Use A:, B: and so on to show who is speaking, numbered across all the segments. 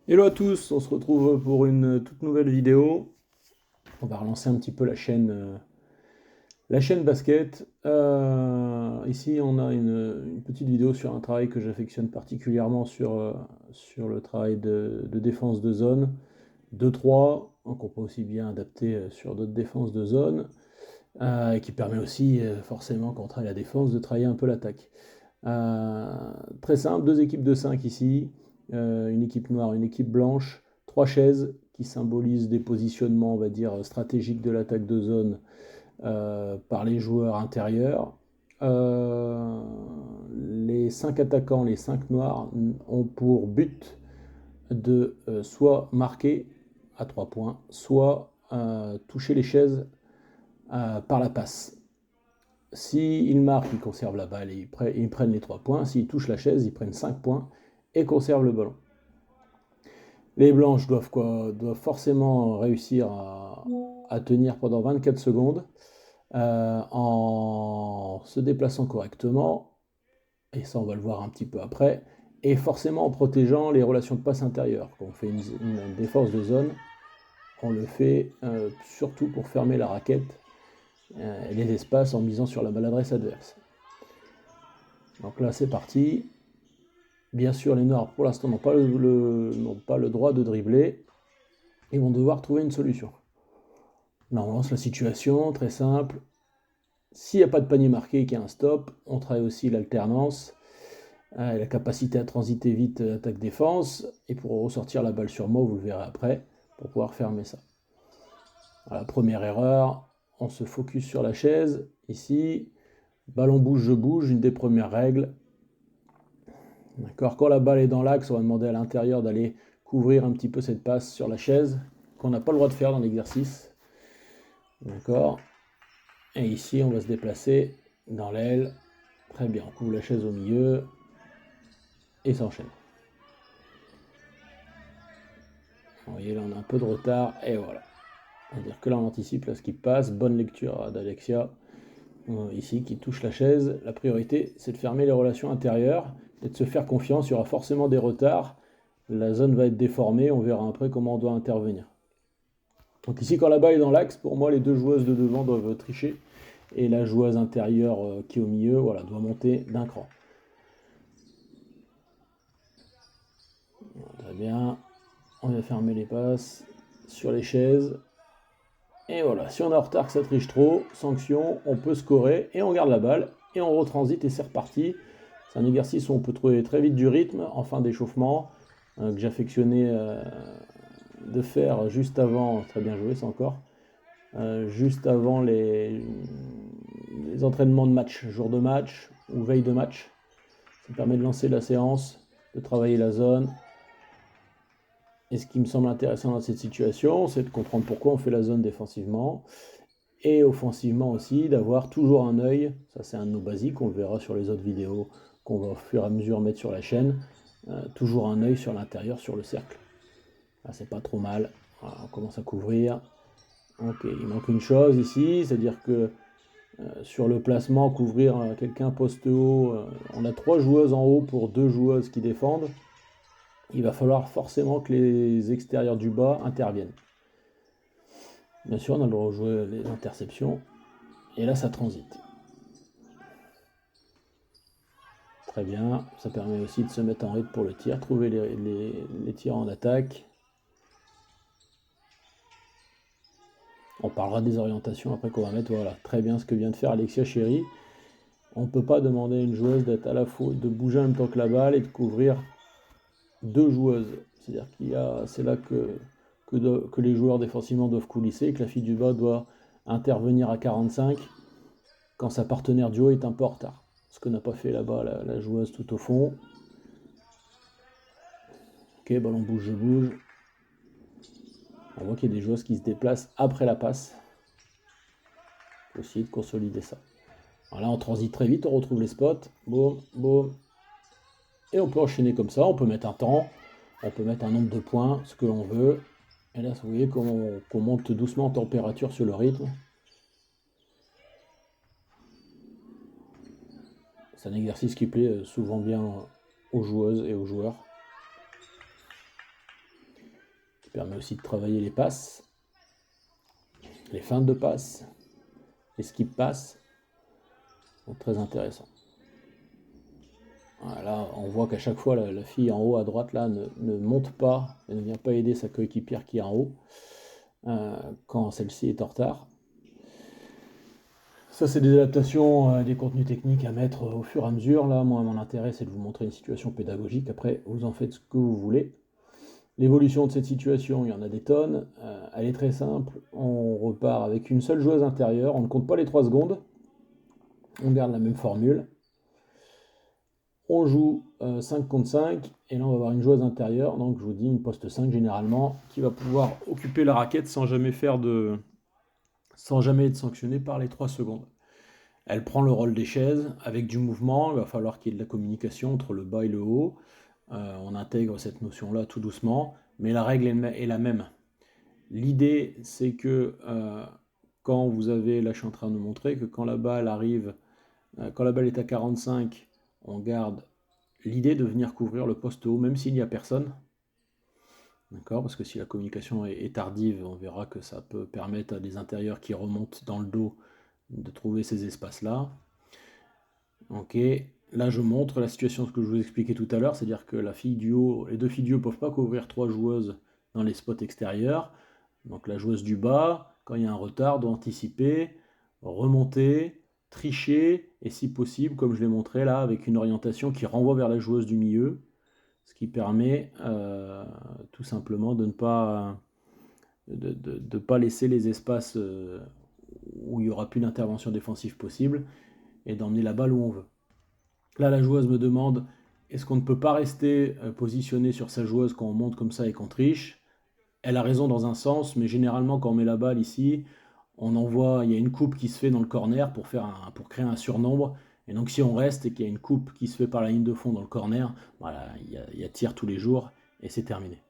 A: Hello à tous, on se retrouve pour une toute nouvelle vidéo. On va relancer un petit peu la chaîne basket. Ici, on a une petite vidéo sur un travail que j'affectionne particulièrement sur le travail de défense de zone 2-3, qu'on peut aussi bien adapter sur d'autres défenses de zone, et qui permet aussi, forcément, quand on travaille la défense, de travailler un peu l'attaque. Euh, Très simple, deux équipes de 5 ici, une équipe noire, une équipe blanche, trois chaises qui symbolisent des positionnements, on va dire, stratégiques de l'attaque de zone par les joueurs intérieurs. Euh, les 5 attaquants, les 5 noirs, ont pour but de soit marquer à 3 points, soit toucher les chaises par la passe. S'ils marquent, ils conservent la balle et ils prennent les 3 points. S'ils touchent la chaise, ils prennent 5 points et conservent le ballon. Les blanches doivent forcément réussir à tenir pendant 24 secondes en se déplaçant correctement, et ça on va le voir un petit peu après, et forcément en protégeant les relations de passe intérieures. Quand on fait une défense de zone, on le fait surtout pour fermer la raquette et les espaces en misant sur la maladresse adverse. Donc là c'est parti. Bien sûr, les Noirs, pour l'instant, n'ont pas le droit de dribbler et vont devoir trouver une solution. Là, on lance la situation, très simple. S'il n'y a pas de panier marqué et qu'il y a un stop, on travaille aussi l'alternance, la capacité à transiter vite attaque-défense, et pour ressortir la balle sur moi, vous le verrez après, pour pouvoir fermer ça. Voilà, première erreur, on se focus sur la chaise. Ici, ballon bouge, je bouge, une des premières règles. D'accord. Quand la balle est dans l'axe, on va demander à l'intérieur d'aller couvrir un petit peu cette passe sur la chaise, qu'on n'a pas le droit de faire dans l'exercice. D'accord. Et ici, on va se déplacer dans l'aile. Très bien, on couvre la chaise au milieu et s'enchaîne. Vous voyez, là, on a un peu de retard et voilà. C'est-à-dire que là, on anticipe là, ce qui passe. Bonne lecture d'Alexia. Ici, qui touche la chaise. La priorité, c'est de fermer les relations intérieures et de se faire confiance. Il y aura forcément des retards. La zone va être déformée. On verra après comment on doit intervenir. Donc ici, quand la balle est dans l'axe, pour moi, les deux joueuses de devant doivent tricher. Et la joueuse intérieure qui est au milieu, voilà, doit monter d'un cran. Très bien. On va fermer les passes sur les chaises. Et voilà, si on est en retard, que ça triche trop, sanction, on peut scorer et on garde la balle et on retransite et c'est reparti. C'est un exercice où on peut trouver très vite du rythme en fin d'échauffement que j'affectionnais de faire juste avant, très bien joué ça encore, juste avant les entraînements de match, jour de match ou veille de match. Ça permet de lancer la séance, de travailler la zone. Et ce qui me semble intéressant dans cette situation, c'est de comprendre pourquoi on fait la zone défensivement et offensivement aussi, d'avoir toujours un œil. Ça, c'est un de nos basiques, on le verra sur les autres vidéos qu'on va au fur et à mesure mettre sur la chaîne. Toujours un œil sur l'intérieur, sur le cercle. Là, c'est pas trop mal. Voilà, on commence à couvrir. Ok, il manque une chose ici, c'est-à-dire que sur le placement, couvrir quelqu'un poste haut, on a trois joueuses en haut pour deux joueuses qui défendent. Il va falloir forcément que les extérieurs du bas interviennent. Bien sûr, on a le droit de jouer les interceptions. Et là, ça transite. Très bien. Ça permet aussi de se mettre en rythme pour le tir, trouver les tirs en attaque. On parlera des orientations après qu'on va mettre. Voilà, très bien ce que vient de faire Alexia Chéry. On ne peut pas demander à une joueuse d'être à la fois de bouger en même temps que la balle et de couvrir deux joueuses. C'est-à-dire c'est là que les joueurs défensivement doivent coulisser, que la fille du bas doit intervenir à 45 quand sa partenaire du haut est un peu en retard. Ce que n'a pas fait là-bas la joueuse tout au fond. Ok, ballon bouge, je bouge. On voit qu'il y a des joueuses qui se déplacent après la passe. Il faut essayer de consolider ça. Voilà, on transite très vite, on retrouve les spots. Boum, boum. Et on peut enchaîner comme ça. On peut mettre un temps, on peut mettre un nombre de points, ce que l'on veut. Et là, vous voyez qu'on monte doucement en température sur le rythme. C'est un exercice qui plaît souvent bien aux joueuses et aux joueurs. qui permet aussi de travailler les passes, les feintes de passes, les skip passes. Donc très intéressant. Voilà, on voit qu'à chaque fois, la fille en haut à droite là ne monte pas, elle ne vient pas aider sa coéquipière qui est en haut quand celle-ci est en retard. Ça, c'est des adaptations, des contenus techniques à mettre au fur et à mesure. Là, moi, mon intérêt, c'est de vous montrer une situation pédagogique. Après, vous en faites ce que vous voulez. L'évolution de cette situation, il y en a des tonnes. Elle est très simple. On repart avec une seule joueuse intérieure. On ne compte pas les 3 secondes. On garde la même formule. On joue 5 contre 5. Et là, on va avoir une joueuse intérieure. Donc, je vous dis, une poste 5 généralement, qui va pouvoir occuper la raquette sans jamais être sanctionnée par les 3 secondes. Elle prend le rôle des chaises avec du mouvement. Il va falloir qu'il y ait de la communication entre le bas et le haut. On intègre cette notion-là tout doucement, mais la règle est la même. L'idée, c'est que quand vous avez, là je suis en train de montrer que quand la balle arrive, quand la balle est à 45, on garde l'idée de venir couvrir le poste haut, même s'il n'y a personne. D'accord? Parce que si la communication est tardive, on verra que ça peut permettre à des intérieurs qui remontent dans le dos de trouver ces espaces-là. Ok, là je montre la situation, ce que je vous expliquais tout à l'heure, c'est-à-dire que les 2 filles du haut ne peuvent pas couvrir 3 joueuses dans les spots extérieurs. Donc la joueuse du bas, quand il y a un retard, doit anticiper, remonter, tricher, et si possible, comme je l'ai montré là, avec une orientation qui renvoie vers la joueuse du milieu, ce qui permet tout simplement de ne pas, pas laisser les espaces où il n'y aura plus d'intervention défensive possible, et d'emmener la balle où on veut. Là, la joueuse me demande, est-ce qu'on ne peut pas rester positionné sur sa joueuse quand on monte comme ça et qu'on triche? Elle a raison dans un sens, mais généralement quand on met la balle ici, il y a une coupe qui se fait dans le corner pour créer un surnombre. Et donc si on reste et qu'il y a une coupe qui se fait par la ligne de fond dans le corner, voilà, il y a tir tous les jours et c'est terminé.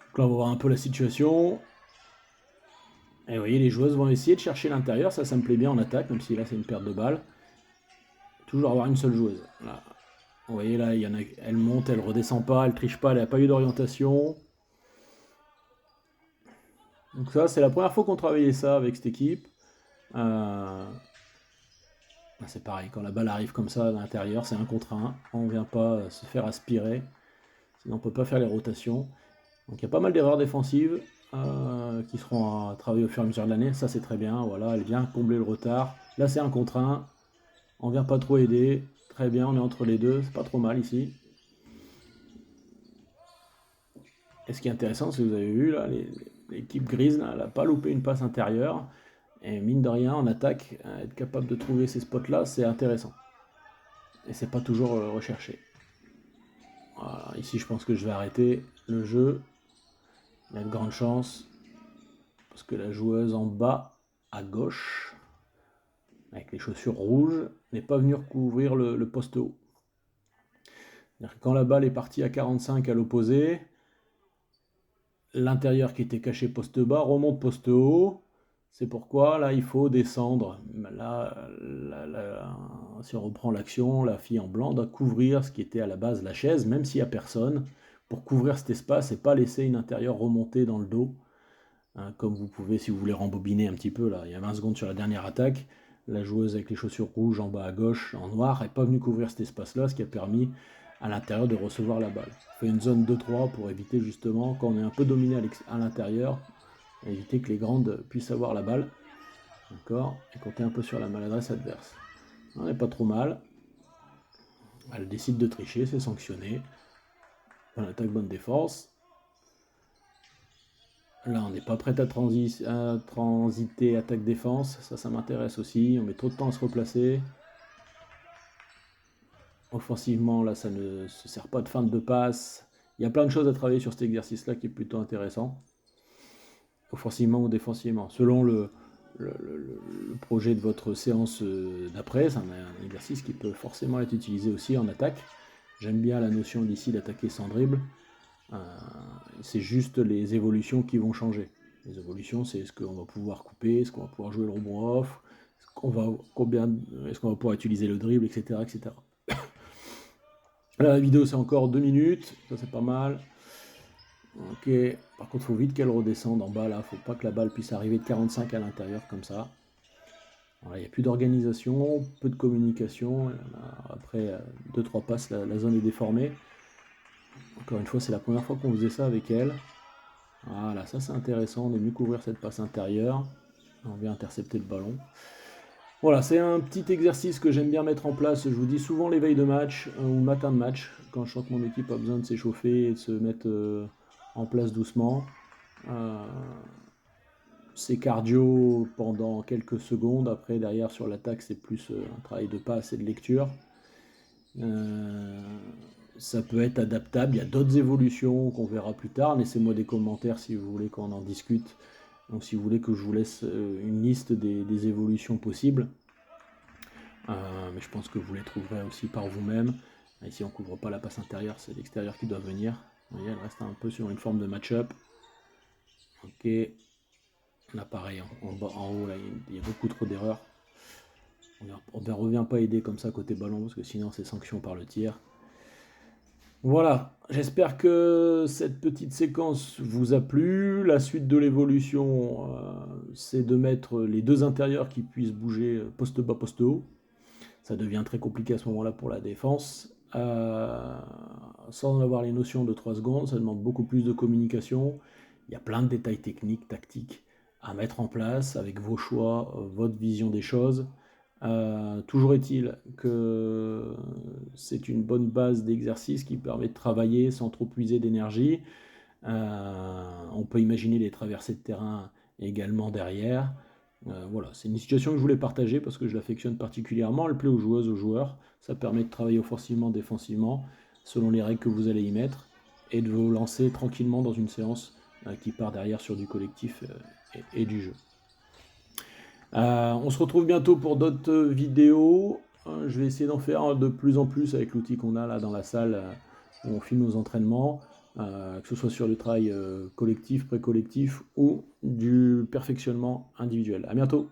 A: Donc là, on va voir un peu la situation. Et vous voyez, les joueuses vont essayer de chercher l'intérieur, ça me plaît bien en attaque, même si là c'est une perte de balle. Toujours avoir une seule joueuse. Là. Vous voyez là, elle monte, elle redescend pas, elle triche pas, elle n'a pas eu d'orientation. Donc ça, c'est la première fois qu'on travaillait ça avec cette équipe. C'est pareil, quand la balle arrive comme ça à l'intérieur, c'est 1 contre 1. On ne vient pas se faire aspirer, sinon on ne peut pas faire les rotations. Donc il y a pas mal d'erreurs défensives qui seront à travailler au fur et à mesure de l'année. Ça c'est très bien, voilà, elle vient combler le retard. Là c'est 1 contre 1. On vient pas trop aider. Très bien, on est entre les deux. C'est pas trop mal ici. Et ce qui est intéressant, c'est que vous avez vu, là, l'équipe grise, là, elle n'a pas loupé une passe intérieure. Et mine de rien, en attaque, être capable de trouver ces spots-là, c'est intéressant. Et c'est pas toujours recherché. Voilà, ici, je pense que je vais arrêter le jeu. Il y a de grandes chances. Parce que la joueuse en bas, à gauche, avec les chaussures rouges, n'est pas venue recouvrir le poste haut. Quand la balle est partie à 45 à l'opposé, l'intérieur qui était caché poste bas remonte poste haut. C'est pourquoi là il faut descendre. Là, si on reprend l'action, la fille en blanc doit couvrir ce qui était à la base la chaise, même s'il n'y a personne, pour couvrir cet espace et pas laisser une intérieure remonter dans le dos. Comme vous pouvez, si vous voulez rembobiner un petit peu, là, il y a 20 secondes sur la dernière attaque, la joueuse avec les chaussures rouges en bas à gauche, en noir, n'est pas venue couvrir cet espace-là, ce qui a permis à l'intérieur de recevoir la balle. On fait une zone 2-3 pour éviter justement, quand on est un peu dominé à l'intérieur, éviter que les grandes puissent avoir la balle. D'accord? Et compter un peu sur la maladresse adverse. On n'est pas trop mal. Elle décide de tricher, c'est sanctionné. Bonne attaque, bonne défense. Là, on n'est pas prêt à transiter attaque-défense. Ça m'intéresse aussi. On met trop de temps à se replacer. Offensivement, là, ça ne se sert pas de feinte de passe. Il y a plein de choses à travailler sur cet exercice-là qui est plutôt intéressant. Offensivement ou défensivement. Selon le projet de votre séance d'après, c'est un exercice qui peut forcément être utilisé aussi en attaque. J'aime bien la notion d'ici d'attaquer sans dribble. C'est juste les évolutions qui vont changer. Les évolutions, c'est est-ce qu'on va pouvoir couper, est-ce qu'on va pouvoir jouer le rebond off, est-ce qu'on va pouvoir utiliser le dribble, etc. etc. Là, la vidéo, c'est encore 2 minutes, ça c'est pas mal. Ok, par contre, il faut vite qu'elle redescende en bas là. Faut pas que la balle puisse arriver de 45 à l'intérieur comme ça. Voilà, il n'y a plus d'organisation, peu de communication. Après 2-3 passes, la zone est déformée. Encore une fois, c'est la première fois qu'on faisait ça avec elle. Voilà, ça c'est intéressant. On est venu couvrir cette passe intérieure. On vient intercepter le ballon. Voilà, c'est un petit exercice que j'aime bien mettre en place. Je vous dis souvent les veilles de match ou le matin de match, quand je sens que mon équipe a besoin de s'échauffer et de se mettre en place doucement. Euh, c'est cardio pendant quelques secondes. Après, derrière, sur l'attaque, c'est plus un travail de passe et de lecture. Euh, ça peut être adaptable. Il y a d'autres évolutions qu'on verra plus tard. Laissez-moi des commentaires si vous voulez qu'on en discute. Donc, si vous voulez que je vous laisse une liste des évolutions possibles. Mais je pense que vous les trouverez aussi par vous-même. Ici, on ne couvre pas la passe intérieure, c'est l'extérieur qui doit venir. Vous voyez, elle reste un peu sur une forme de match-up. Ok. Là, pareil, en haut, là, il y a beaucoup trop d'erreurs. On ne revient pas aider comme ça côté ballon, parce que sinon, c'est sanction par le tir. Voilà, j'espère que cette petite séquence vous a plu. La suite de l'évolution, c'est de mettre les deux intérieurs qui puissent bouger poste bas, poste haut. Ça devient très compliqué à ce moment-là pour la défense. Sans avoir les notions de 3 secondes, ça demande beaucoup plus de communication. Il y a plein de détails techniques, tactiques à mettre en place avec vos choix, votre vision des choses. Toujours est-il que c'est une bonne base d'exercice qui permet de travailler sans trop puiser d'énergie. On peut imaginer les traversées de terrain également derrière. Voilà, c'est une situation que je voulais partager parce que je l'affectionne particulièrement. Elle plaît aux joueuses, aux joueurs. Ça permet de travailler offensivement, défensivement, selon les règles que vous allez y mettre, et de vous lancer tranquillement dans une séance qui part derrière sur du collectif et du jeu. On se retrouve bientôt pour d'autres vidéos. Je vais essayer d'en faire de plus en plus avec l'outil qu'on a là dans la salle où on filme nos entraînements, que ce soit sur du travail collectif, pré-collectif ou du perfectionnement individuel. À bientôt!